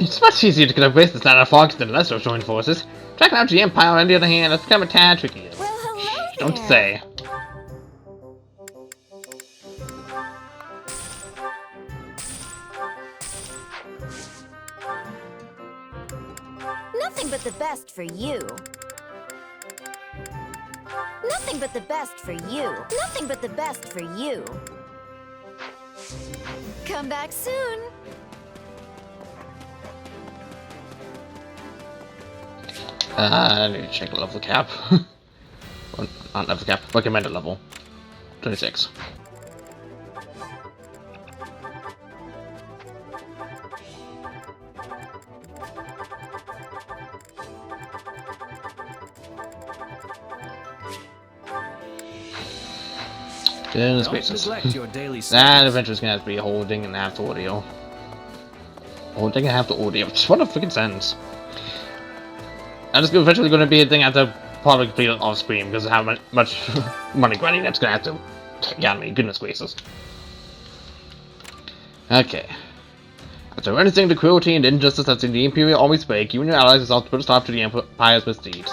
It's much easier to conduct business out of Fox than lesser joined forces. Tracking out the Empire, on the other hand, has become a tad trickier. Well, hello there. Don't say. Nothing but the best for you. Nothing but the best for you. Nothing but the best for you. Come back soon. I need to check the level cap. Well, not level cap, recommended level. 26. In the spaces. That adventure's gonna have to be holding and half the audio. Holding and half the audio. What a freaking sense. And it's eventually going to be a thing I have to probably complete it off screen because of how much money grinding that's going to have to get me. Goodness gracious. Okay. After witnessing the cruelty and injustice that's in the Imperial Army's wake, you and your allies resolved to put a stop to the Empire's misdeeds.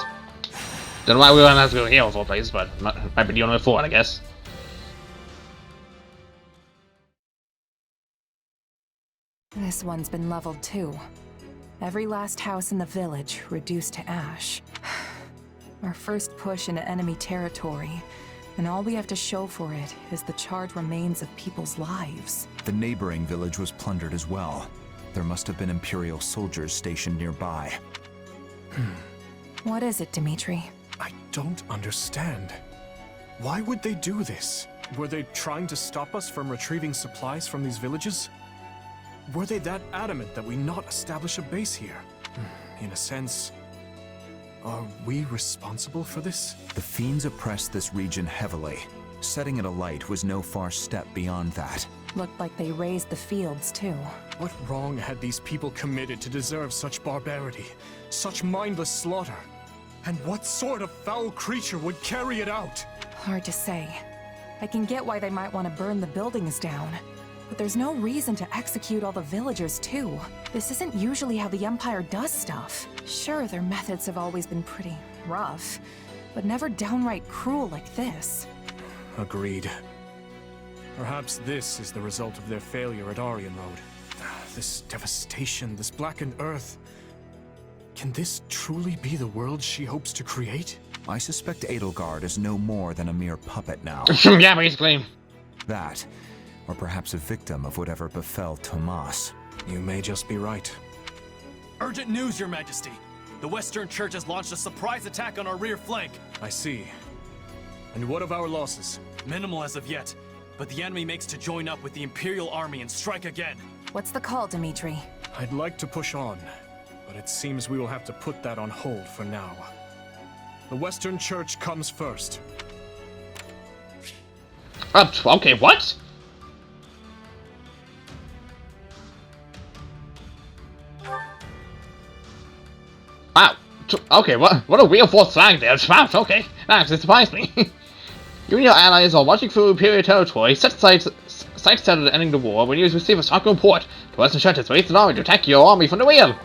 Don't know why we won't have to go here of all places, but might be the only way forward, I guess. This one's been leveled too. Every last house in the village reduced to ash. Our first push into enemy territory, and all we have to show for it is the charred remains of people's lives. The neighboring village was plundered as well. There must have been Imperial soldiers stationed nearby. What is it, Dimitri? I don't understand. Why would they do this? Were they trying to stop us from retrieving supplies from these villages? Were they that adamant that we not establish a base here? In a sense, are we responsible for this? The fiends oppressed this region heavily. Setting it alight was no far step beyond that. Looked like they raised the fields too. What wrong had these people committed to deserve such barbarity, such mindless slaughter? And what sort of foul creature would carry it out? Hard to say. I can get why they might want to burn the buildings down. But there's no reason to execute all the villagers, too. This isn't usually how the Empire does stuff. Sure, their methods have always been pretty rough, but never downright cruel like this. Agreed. Perhaps this is the result of their failure at Aryan Road. This devastation, this blackened earth. Can this truly be the world she hopes to create? I suspect Edelgard is no more than a mere puppet now. Yeah, basically. That, or perhaps a victim of whatever befell Tomas. You may just be right. Urgent news, Your Majesty! The Western Church has launched a surprise attack on our rear flank. I see. And what of our losses? Minimal as of yet, but the enemy makes to join up with the Imperial Army and strike again. What's the call, Dimitri? I'd like to push on, but it seems we will have to put that on hold for now. The Western Church comes first. Okay, what? Wow. Okay, what a real force flag there. Wow, okay. That actually surprised me. You and your allies are marching through Imperial territory, sights set at ending the war, when you receive a shocking report. The Western Church has raised an army to attack your army from the rear.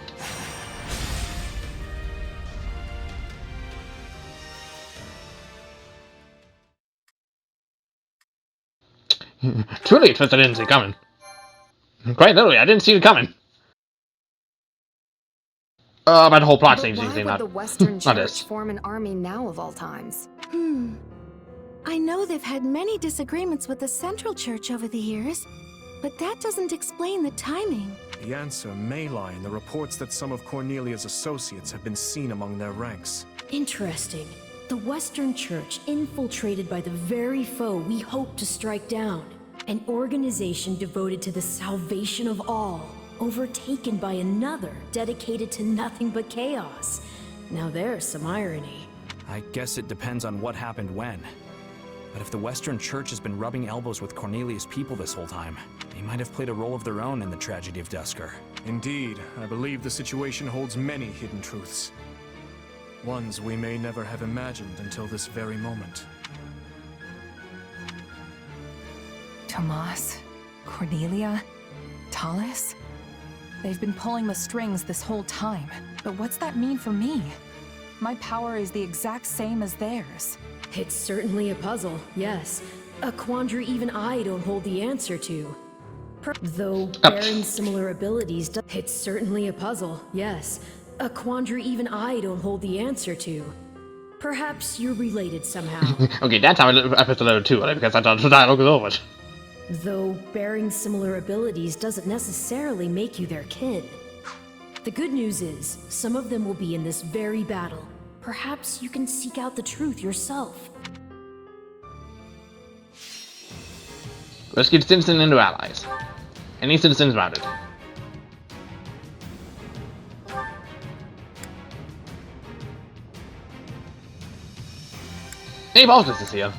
Truly, it was I didn't see coming. Quite literally, I didn't see it coming. But the whole plot seems easy, not the Western Church form an army now of all times? I know they've had many disagreements with the Central Church over the years, but that doesn't explain the timing. The answer may lie in the reports that some of Cornelia's associates have been seen among their ranks. Interesting. The Western Church infiltrated by the very foe we hope to strike down. An organization devoted to the salvation of all, overtaken by another dedicated to nothing but chaos. Now there's some irony. I guess it depends on what happened when. But if the Western Church has been rubbing elbows with Cornelius' people this whole time, they might have played a role of their own in the tragedy of Dusker. Indeed, I believe the situation holds many hidden truths. Ones we may never have imagined until this very moment. Tomas? Cornelia? Tallis? They've been pulling the strings this whole time. But what's that mean for me? My power is the exact same as theirs. It's certainly a puzzle, yes. A quandary even I don't hold the answer to. Though bearing similar abilities, it's certainly a puzzle, yes. A quandary even I don't hold the answer to. Perhaps you're related somehow. Okay, that's how I put the letter 2, right? Because I thought the dialogue was over. Though bearing similar abilities doesn't necessarily make you their kin. The good news is, some of them will be in this very battle. Perhaps you can seek out the truth yourself. Rescued citizens into allies. Any citizens routed. Hey, Baltus is here.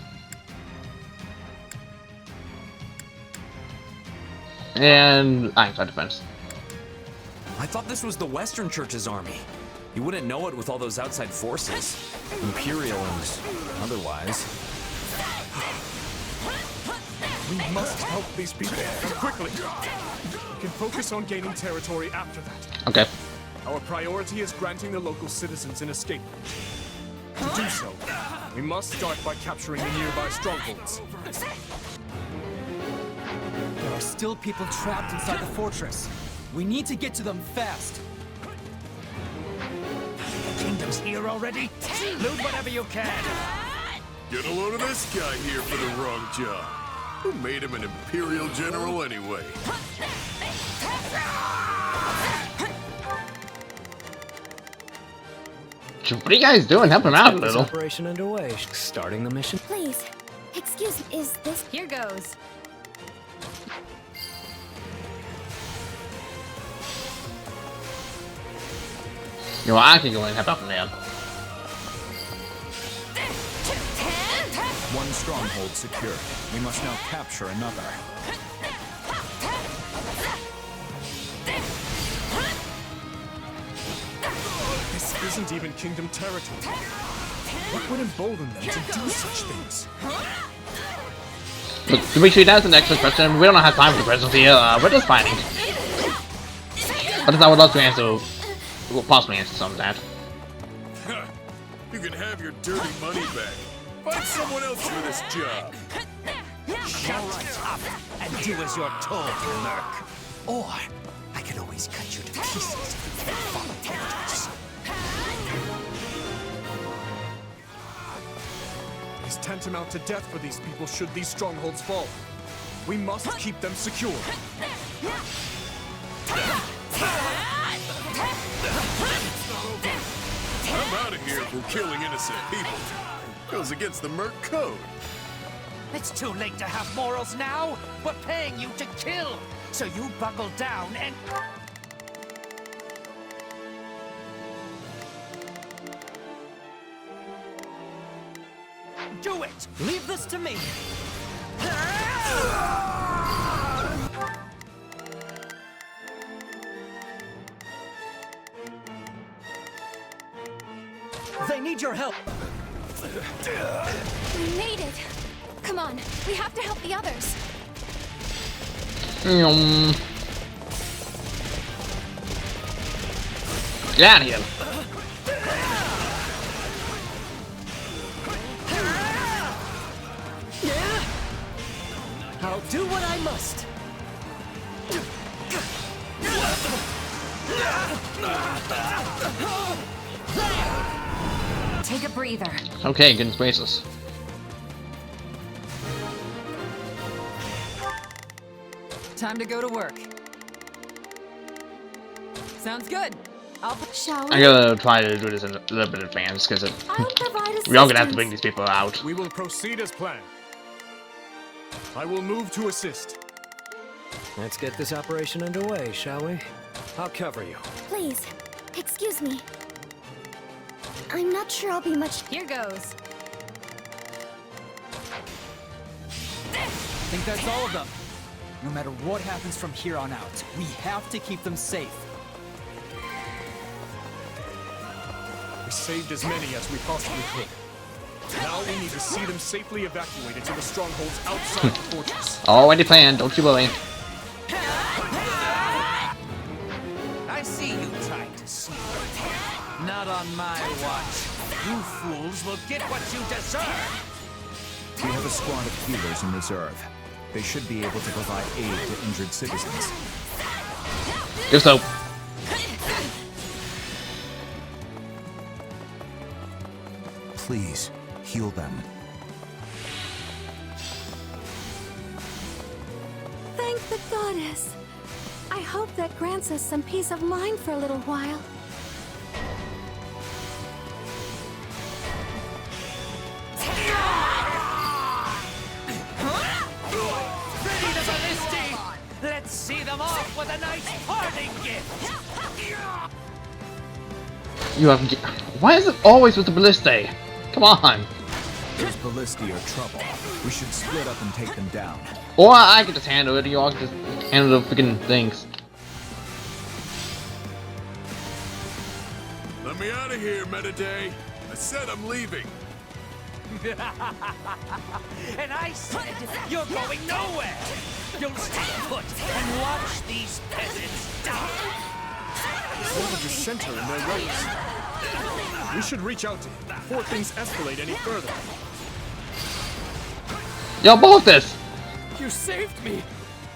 And Einstein defense. I thought this was the Western Church's army. You wouldn't know it with all those outside forces. Imperial and otherwise. We must help these people, and quickly. We can focus on gaining territory after that. Okay. Our priority is granting the local citizens an escape. To do so, we must start by capturing the nearby strongholds. There are still people trapped inside the fortress. We need to get to them fast. The kingdom's here already? Loot whatever you can. Get a load of this guy here for the wrong job. Who made him an Imperial General anyway? What are you guys doing? Help him out a little. Operation underway. Starting the mission. Please, excuse me, is this... Here goes. You know, I can go in and help out from there. One stronghold secured. We must now capture another. This isn't even kingdom territory. What would embolden them to do such things? Look, to make sure that's the next question, we don't have time for the questions here. We're just fighting. But I would love to answer, well, possibly answer some of that. You can have your dirty money back. Find someone else for this job. Shut up and do as you're told, you merc. Or I could always cut you to pieces if you can't follow orders. It's tantamount to death for these people should these strongholds fall. We must keep them secure. I'm out of here for killing innocent people. Goes against the Merc Code. It's too late to have morals now. We're paying you to kill. So you buckle down and... do it! Leave this to me! They need your help! We made it! Come on, we have to help the others! Get out of here! I'll do what I must! Take a breather. Okay, goodness gracious. Time to go to work. Sounds good. Shall I'm we? gonna try to do this in a little bit advance because I'll provide assistance. we all gonna have to bring these people out. We will proceed as planned. I will move to assist. Let's get this operation underway, shall we? I'll cover you. Please, excuse me. I'm not sure I'll be much... Here goes. Think that's all of them. No matter what happens from here on out, we have to keep them safe. We saved as many as we possibly could. Now we need to see them safely evacuated to the strongholds outside the fortress. Already planned, don't you worry. you trying to sneak? Not on my watch. You fools will get what you deserve. We have a squad of healers in reserve. They should be able to provide aid to injured citizens. If so. Please, heal them. Thank the goddess. I hope that grants us some peace of mind for a little while. Ready to ballistic! Let's see them off with a nice parting gift! You have. Why is it always with the Ballista? Come on. Those ballistae are trouble. We should split up and take them down. Or I can just handle it. You all can just handle the freaking things. Let me out of here, Metaday. I said I'm leaving. And I said you're going nowhere! You'll stay put and watch these peasants die! Hold the dissenter in their ranks. We should reach out to him before things escalate any further. Yo, both this! You saved me!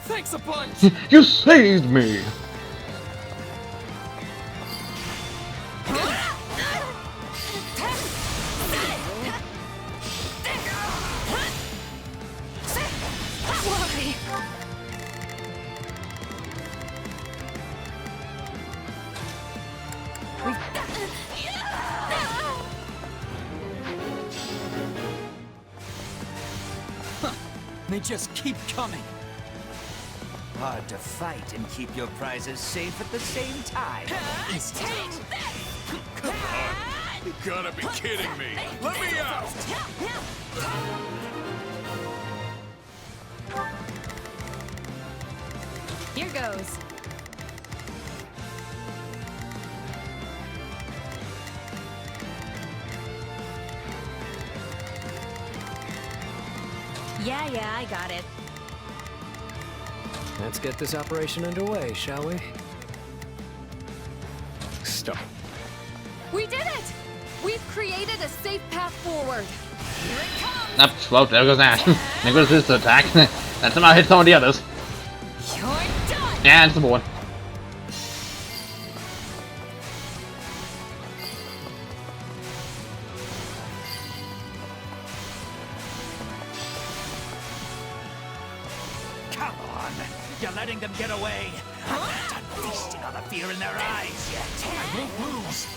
Thanks a bunch! You saved me! They just keep coming. Hard to fight and keep your prizes safe at the same time. Come on. You gotta be kidding me. Let me out! Here goes. Yeah, I got it. Let's get this operation underway, shall we? Stop. We did it! We've created a safe path forward. Here it comes! Well, there goes that. There goes this attack. That somehow hit some of the others. You're done! Yeah, it's the one. Come on! You're letting them get away! I'm not done feasting on the fear in their eyes yet! I won't lose!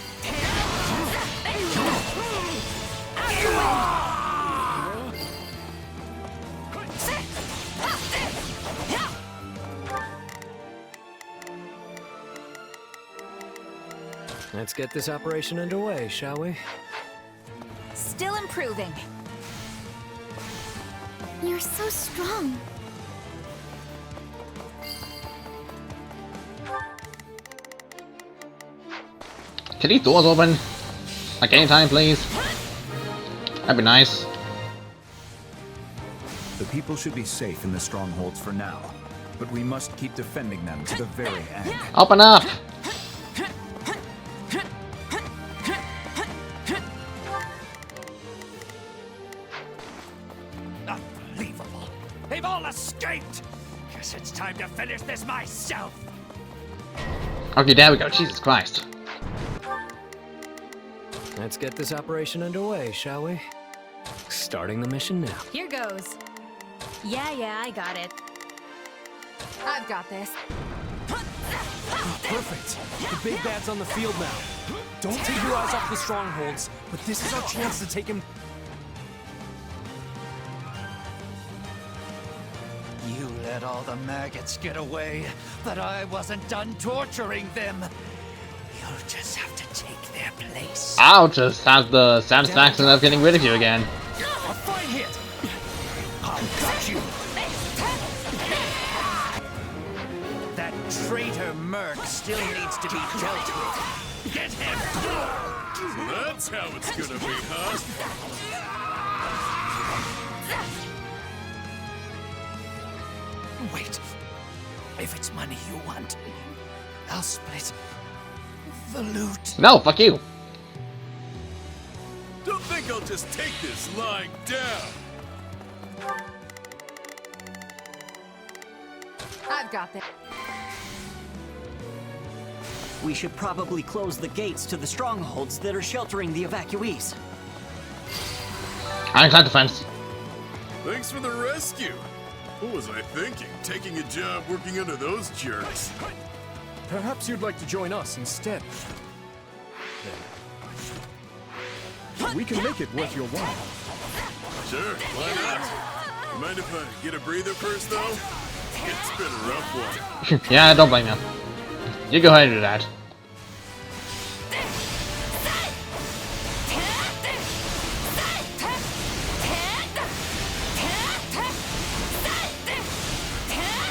Let's get this operation underway, shall we? Still improving. You're so strong. Can these doors open? Like anytime, please? That'd be nice. The people should be safe in the strongholds for now, but we must keep defending them to the very end. Open up! Unbelievable! They've all escaped! Guess it's time to finish this myself! Okay, there we go. Jesus Christ. Let's get this operation underway, shall we? Starting the mission now. Here goes. Yeah, I got it. I've got this. Perfect. The big bad's on the field now. Don't take your eyes off the strongholds, but this is our chance to take him. You let all the maggots get away, but I wasn't done torturing them. You'll just have to take their place. I'll just have the satisfaction of getting rid of you again. A fine hit! I've got you! That traitor Merc still needs to be dealt with. Get him! So that's how it's gonna be, huh? Wait. If it's money you want, I'll split the loot. No, fuck you. Don't think I'll just take this lying down. I've got this. We should probably close the gates to the strongholds that are sheltering the evacuees. Ironclad defense. Thanks for the rescue. What was I thinking? Taking a job working under those jerks. Perhaps you'd like to join us instead. We can make it worth your while. Sure, why not? You mind if I get a breather first, though? It's been a rough one. Yeah, don't blame you. You go ahead and do that.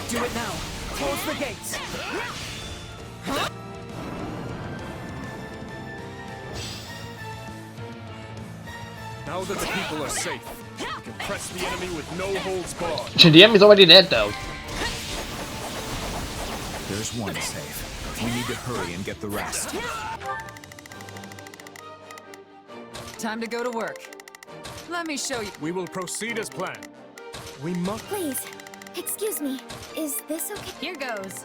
Do it now. Close the gates. Now that the people are safe, we can press the enemy with no holds barred. The enemy's already dead, though. There's one safe. We need to hurry and get the rest. Time to go to work. Let me show you. We will proceed as planned. We must. Please, excuse me. Is this okay? Here goes.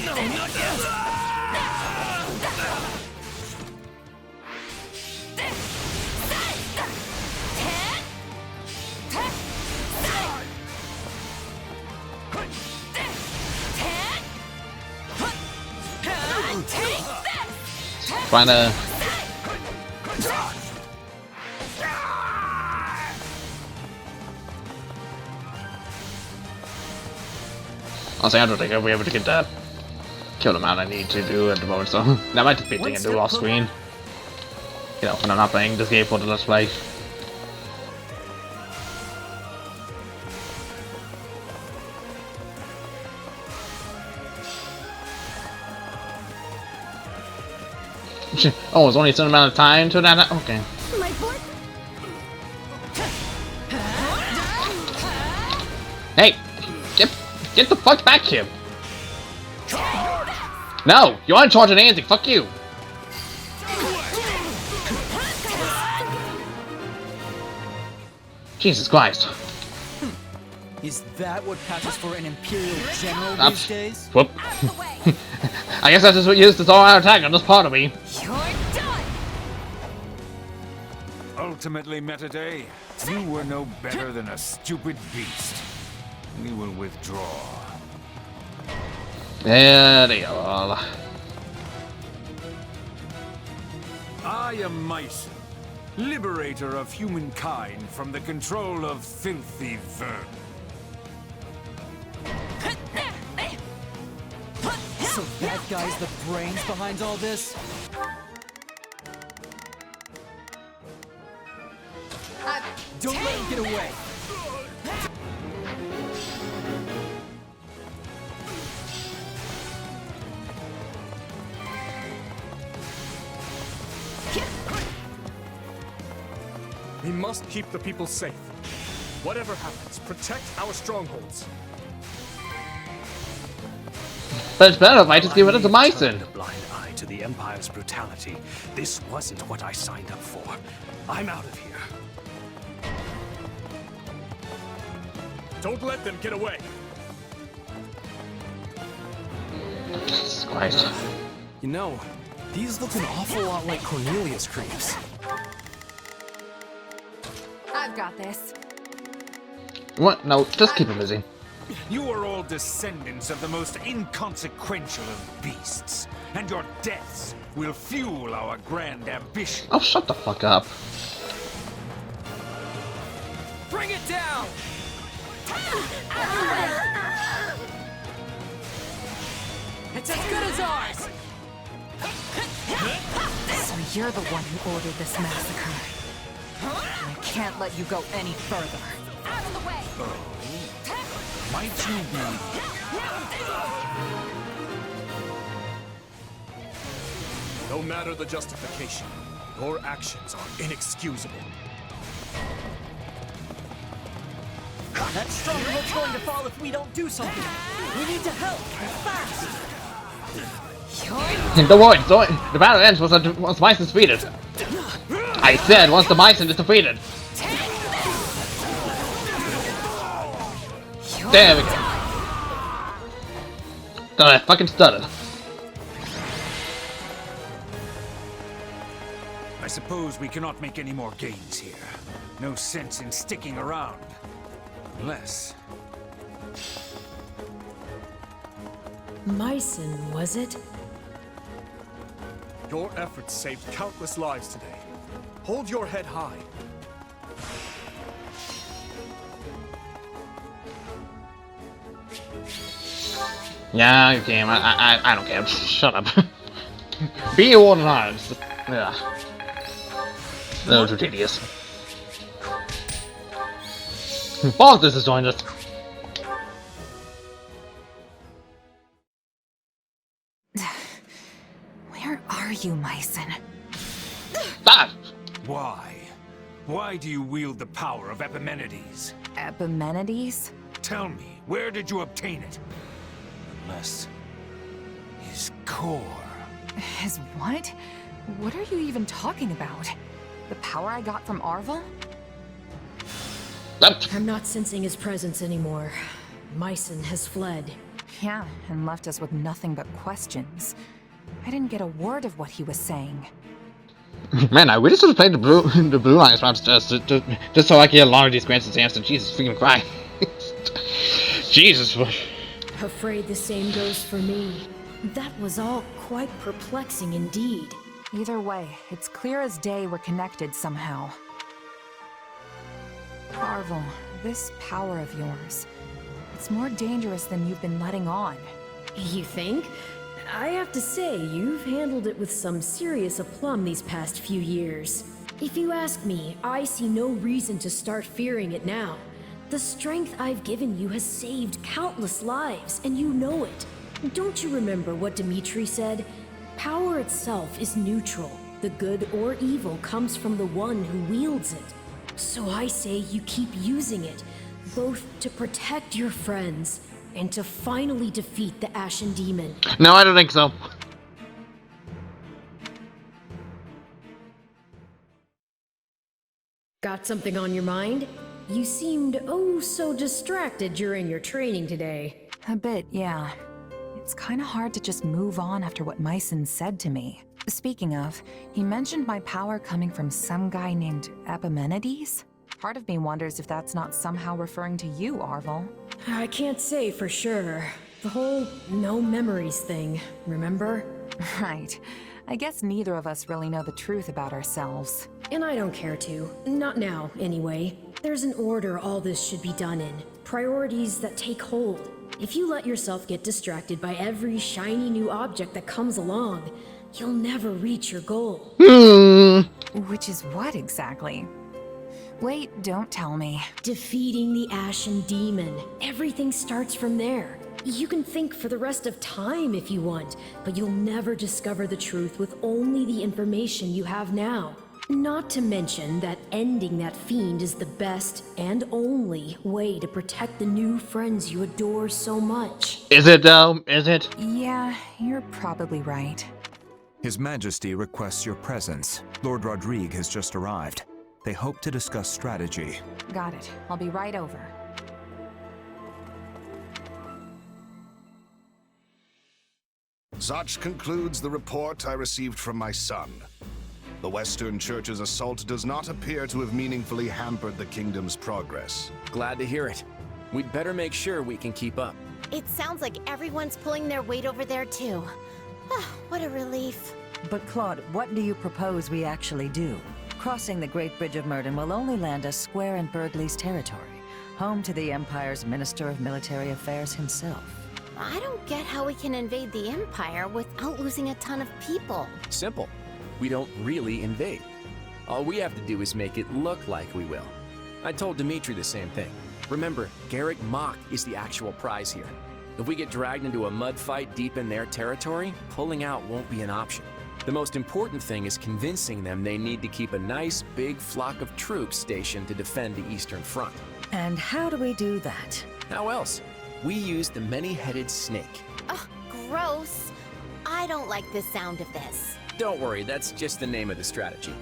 No, not yet. Trying to. Honestly, I don't think I'll be able to get that kill them out I need to do at the moment, so that might just be a thing I do off screen. You know, when I'm not playing this game for the Let's Play. Oh, it's only a certain amount of time to that. Okay. My board. Hey, get the fuck back here. No, you aren't charging anything. Fuck you. Jesus Christ. Is that what passes for an Imperial General these days? Whoop. I guess I just used this all-out attack on this part of me. You're done. Ultimately, Metaday, you were no better than a stupid beast. We will withdraw. There they are. I am Myson, liberator of humankind from the control of filthy vermin. So that guy's the brains behind all this? Don't let him get away! We must keep the people safe. Whatever happens, protect our strongholds. But it's better if I just give it to Myson. A blind eye to the Empire's brutality. This wasn't what I signed up for. I'm out of here. Don't let them get away. Jesus Christ. You know, these look an awful lot like Cornelius creeps. I've got this. What? No, just keep him busy. You are all descendants of the most inconsequential of beasts, and your deaths will fuel our grand ambition. Oh, shut the fuck up. Bring it down! It's as good as ours! So you're the one who ordered this massacre. I can't let you go any further. Out of the way. Might you be? No matter the justification, your actions are inexcusable. That stronghold's going to fall if we don't do something. We need to help, fast. Don't worry, the battle ends once Bison is defeated. I said once the Bison is defeated. There we go. I fucking stuttered. I suppose we cannot make any more gains here. No sense in sticking around. Unless... Myson, was it? Your efforts saved countless lives today. Hold your head high. Yeah, you can. I don't care. Shut up. Be organized. Yeah. That was tedious. This has joined us. Where are you, Myson? Ah! Why? Why do you wield the power of Epimenides? Epimenides? Tell me, where did you obtain it? Unless... his core... His what? What are you even talking about? The power I got from Arvel? I'm not sensing his presence anymore. Myson has fled. Yeah, and left us with nothing but questions. I didn't get a word of what he was saying. Man, I really should have played the blue lines maps just so I could get a lot of these grants and answer. Jesus freaking Christ. Jesus. Afraid the same goes for me. That was all quite perplexing indeed. Either way, it's clear as day we're connected somehow. Arvel, this power of yours, it's more dangerous than you've been letting on. You think? I have to say, you've handled it with some serious aplomb these past few years. If you ask me, I see no reason to start fearing it now. The strength I've given you has saved countless lives, and you know it. Don't you remember what Dimitri said? Power itself is neutral. The good or evil comes from the one who wields it. So I say you keep using it, both to protect your friends and to finally defeat the Ashen Demon. No, I don't think so. Got something on your mind? You seemed oh so distracted during your training today. A bit, yeah. It's kinda hard to just move on after what Myson said to me. Speaking of, he mentioned my power coming from some guy named Epimenides? Part of me wonders if that's not somehow referring to you, Arvel. I can't say for sure. The whole no memories thing, remember? Right. I guess neither of us really know the truth about ourselves. And I don't care to. Not now, anyway. There's an order all this should be done in. Priorities that take hold. If you let yourself get distracted by every shiny new object that comes along, you'll never reach your goal. Which is what exactly? Wait, don't tell me. Defeating the Ashen Demon. Everything starts from there. You can think for the rest of time if you want, but you'll never discover the truth with only the information you have now. Not to mention that ending that fiend is the best and only way to protect the new friends you adore so much. Is it though? Is it? Yeah, you're probably right. His Majesty requests your presence. Lord Rodrigue has just arrived. They hope to discuss strategy. Got it. I'll be right over. Such concludes the report I received from my son. The Western Church's assault does not appear to have meaningfully hampered the kingdom's progress. Glad to hear it. We'd better make sure we can keep up. It sounds like everyone's pulling their weight over there too. What a relief. But Claude, what do you propose we actually do? Crossing the Great Bridge of Murden will only land us square in Burgley's territory, home to the Empire's Minister of Military Affairs himself. I don't get how we can invade the Empire without losing a ton of people. Simple. We don't really invade. All we have to do is make it look like we will. I told Dimitri the same thing. Remember, Garrick Mach is the actual prize here. If we get dragged into a mud fight deep in their territory, pulling out won't be an option. The most important thing is convincing them they need to keep a nice, big flock of troops stationed to defend the Eastern Front. And how do we do that? How else? We use the many-headed snake. Ugh, gross. I don't like the sound of this. Don't worry, that's just the name of the strategy.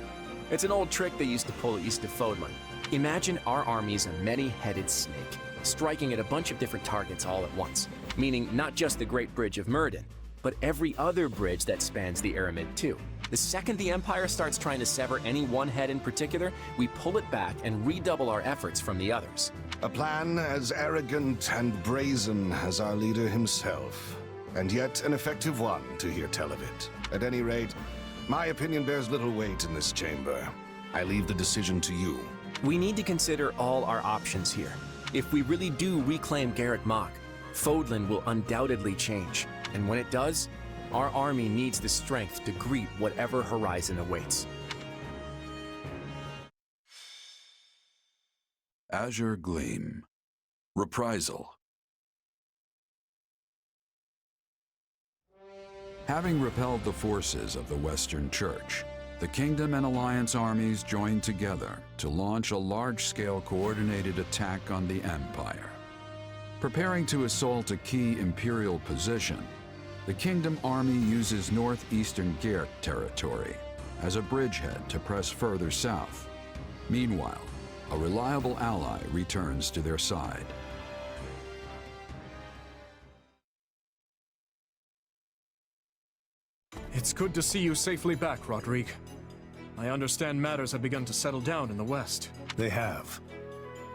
It's an old trick they used to pull east of Fodlan. Imagine our army's a many-headed snake, striking at a bunch of different targets all at once, meaning not just the Great Bridge of Myrddin, but every other bridge that spans the Aramid too. The second the Empire starts trying to sever any one head in particular, we pull it back and redouble our efforts from the others. A plan as arrogant and brazen as our leader himself, and yet an effective one to hear tell of it. At any rate, my opinion bears little weight in this chamber. I leave the decision to you. We need to consider all our options here. If we really do reclaim Garreg Mach, Fodlan will undoubtedly change. And when it does, our army needs the strength to greet whatever horizon awaits. Azure Gleam. Reprisal. Having repelled the forces of the Western Church, the Kingdom and Alliance armies joined together to launch a large-scale coordinated attack on the Empire. Preparing to assault a key Imperial position, the Kingdom Army uses northeastern Geert territory as a bridgehead to press further south. Meanwhile, a reliable ally returns to their side. It's good to see you safely back, Rodrigue. I understand matters have begun to settle down in the West. They have.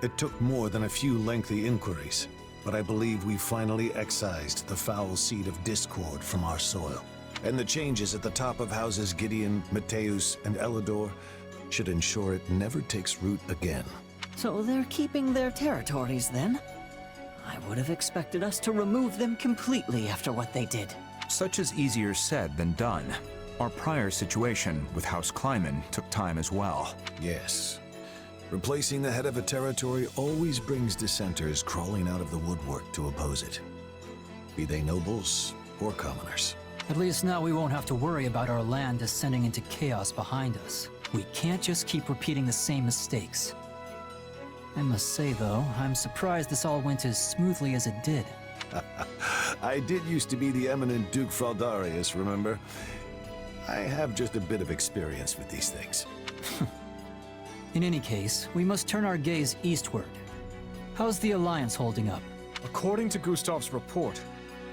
It took more than a few lengthy inquiries, but I believe we finally excised the foul seed of discord from our soil. And the changes at the top of houses Gideon, Mateus, and Elidor should ensure it never takes root again. So they're keeping their territories then? I would have expected us to remove them completely after what they did. Such is easier said than done. Our prior situation with House Kleiman took time as well. Yes. Replacing the head of a territory always brings dissenters crawling out of the woodwork to oppose it. Be they nobles or commoners. At least now we won't have to worry about our land descending into chaos behind us. We can't just keep repeating the same mistakes. I must say though, I'm surprised this all went as smoothly as it did. I did used to be the eminent Duke Fraldarius, remember? I have just a bit of experience with these things. In any case, we must turn our gaze eastward. How's the Alliance holding up? According to Gustav's report,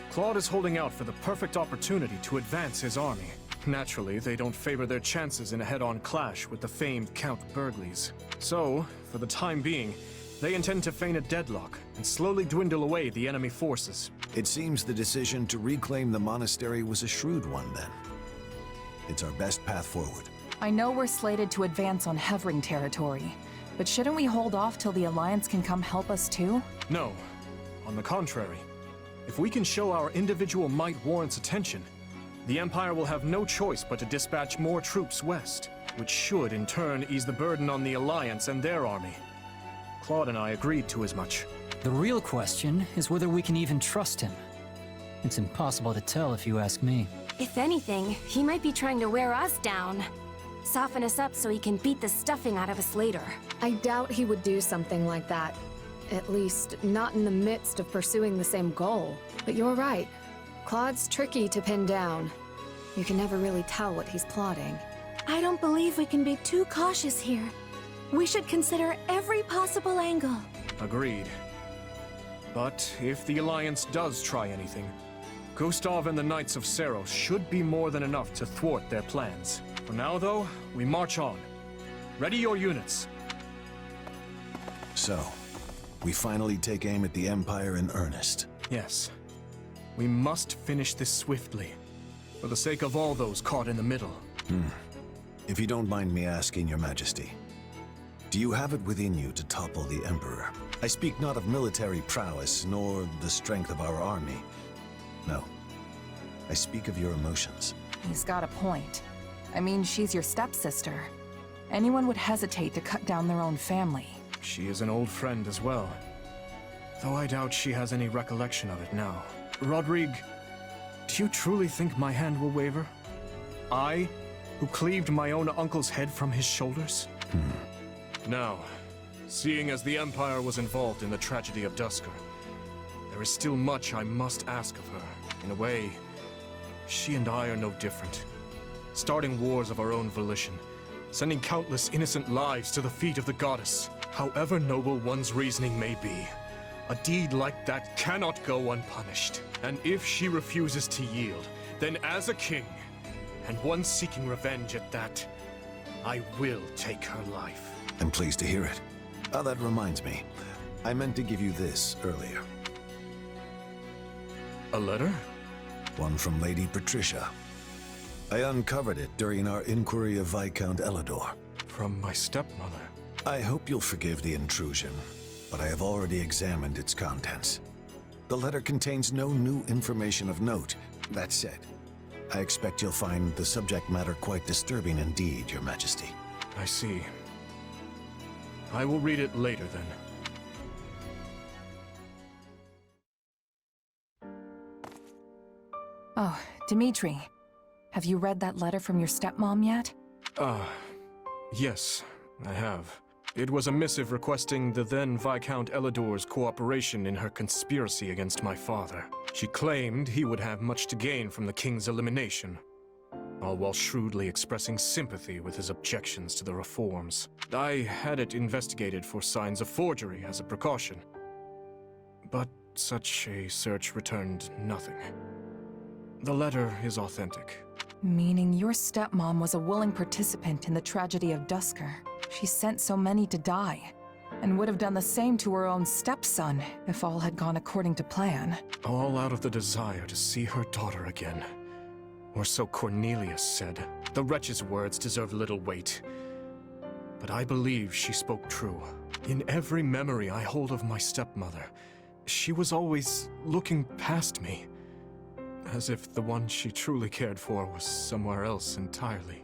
Claude is holding out for the perfect opportunity to advance his army. Naturally, they don't favor their chances in a head-on clash with the famed Count Burgleys. So, for the time being, they intend to feign a deadlock and slowly dwindle away the enemy forces. It seems the decision to reclaim the monastery was a shrewd one then. It's our best path forward. I know we're slated to advance on Hevring territory, but shouldn't we hold off till the Alliance can come help us too? No. On the contrary. If we can show our individual might warrants attention, the Empire will have no choice but to dispatch more troops west, which should in turn ease the burden on the Alliance and their army. Claude and I agreed to as much. The real question is whether we can even trust him. It's impossible to tell if you ask me. If anything, he might be trying to wear us down. Soften us up so he can beat the stuffing out of us later. I doubt he would do something like that. At least, not in the midst of pursuing the same goal. But you're right. Claude's tricky to pin down. You can never really tell what he's plotting. I don't believe we can be too cautious here. We should consider every possible angle. Agreed. But if the Alliance does try anything, Gustav and the Knights of Seros should be more than enough to thwart their plans. For now, though, we march on. Ready your units. So, we finally take aim at the Empire in earnest. Yes. We must finish this swiftly, for the sake of all those caught in the middle. If you don't mind me asking, Your Majesty, do you have it within you to topple the Emperor? I speak not of military prowess, nor the strength of our army. No. I speak of your emotions. He's got a point. I mean, she's your stepsister. Anyone would hesitate to cut down their own family. She is an old friend as well. Though I doubt she has any recollection of it now. Rodrigue, do you truly think my hand will waver? I, who cleaved my own uncle's head from his shoulders? Now, seeing as the Empire was involved in the tragedy of Duscar, there is still much I must ask of her. In a way, she and I are no different. Starting wars of our own volition, sending countless innocent lives to the feet of the goddess. However noble one's reasoning may be, a deed like that cannot go unpunished. And if she refuses to yield, then as a king, and one seeking revenge at that, I will take her life. I'm pleased to hear it. That reminds me. I meant to give you this earlier. A letter? One from Lady Patricia. I uncovered it during our inquiry of Viscount Elidor. From my stepmother? I hope you'll forgive the intrusion, but I have already examined its contents. The letter contains no new information of note. That said, I expect you'll find the subject matter quite disturbing indeed, Your Majesty. I see. I will read it later, then. Oh, Dimitri. Have you read that letter from your stepmom yet? Yes, I have. It was a missive requesting the then Viscount Elidor's cooperation in her conspiracy against my father. She claimed he would have much to gain from the king's elimination, all while shrewdly expressing sympathy with his objections to the reforms. I had it investigated for signs of forgery as a precaution, but such a search returned nothing. The letter is authentic. Meaning your stepmom was a willing participant in the tragedy of Duscar. She sent so many to die, and would have done the same to her own stepson if all had gone according to plan. All out of the desire to see her daughter again. Or so Cornelius said. The wretch's words deserve little weight. But I believe she spoke true. In every memory I hold of my stepmother, she was always looking past me, as if the one she truly cared for was somewhere else entirely.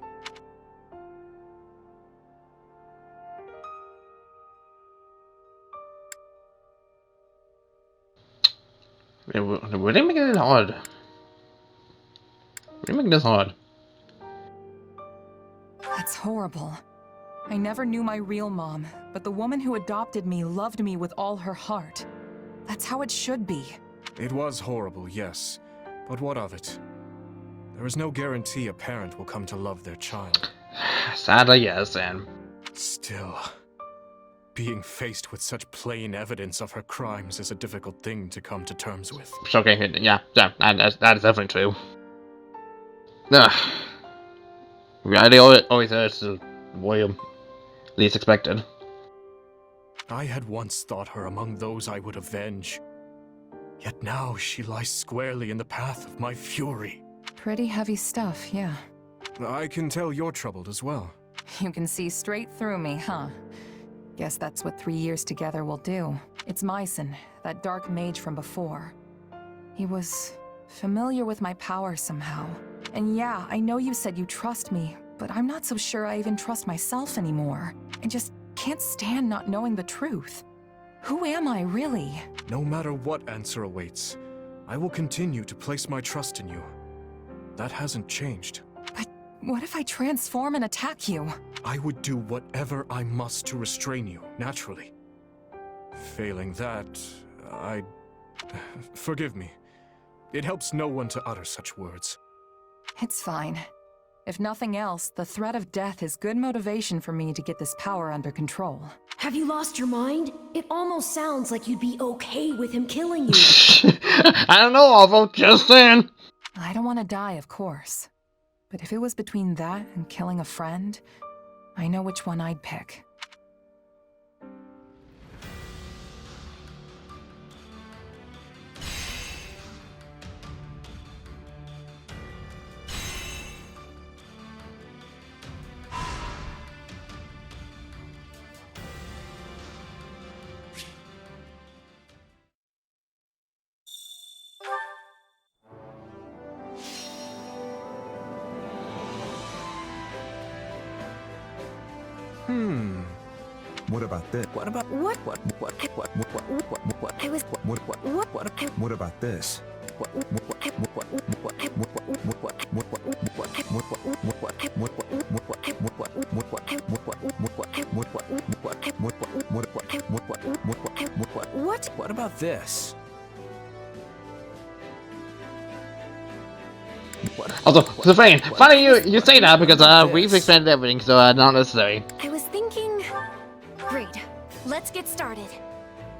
Would they make it hard? Would they make this hard? That's horrible. I never knew my real mom, but the woman who adopted me loved me with all her heart. That's how it should be. It was horrible, yes. But what of it? There is no guarantee a parent will come to love their child. Sadly, yes, and... Still, being faced with such plain evidence of her crimes is a difficult thing to come to terms with. Okay, yeah, that is definitely true. Reality always hurts the way least expected. I had once thought her among those I would avenge. Yet now she lies squarely in the path of my fury. Pretty heavy stuff, yeah. I can tell you're troubled as well. You can see straight through me, huh? Guess that's what 3 years together will do. It's Myson, that dark mage from before. He was familiar with my power somehow. And yeah, I know you said you trust me, but I'm not so sure I even trust myself anymore. I just can't stand not knowing the truth. Who am I, really? No matter what answer awaits, I will continue to place my trust in you. That hasn't changed. But what if I transform and attack you? I would do whatever I must to restrain you, naturally. Failing that, forgive me. It helps no one to utter such words. It's fine. If nothing else, the threat of death is good motivation for me to get this power under control. Have you lost your mind? It almost sounds like you'd be okay with him killing you. I don't know, Alvo, just saying. I don't want to die, of course. But if it was between that and killing a friend, I know which one I'd pick. What about this? What about What about this? What about this? Also, so funny you say that because we've expanded everything, so not necessary. I was thinking... Great. Let's get started.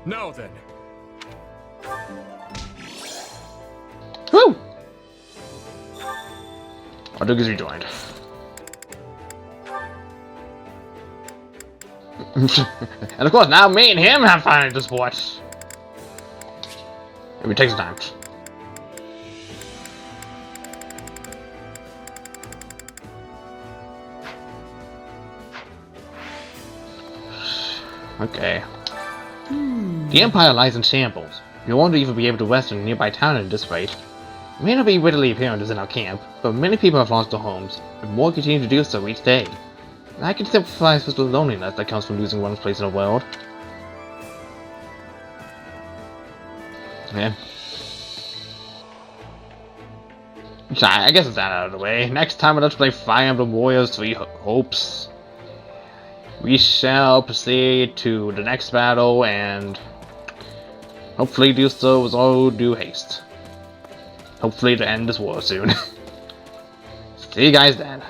Now then. Woo! Our Duke is rejoined. And of course, now me and him have fun at the sport. It takes time. Okay. The Empire lies in shambles. We won't even be able to rest in a nearby town at this rate. It may not be readily apparent as in our camp, but many people have lost their homes, and more continue to do so each day. And I can sympathize with the loneliness that comes from losing one's place in the world. Yeah. I guess it's that out of the way. Next time on Let's Play Fire Emblem Warriors 3 Hopes, we shall proceed to the next battle and hopefully do so with all due haste. Hopefully to end this war soon. See you guys then.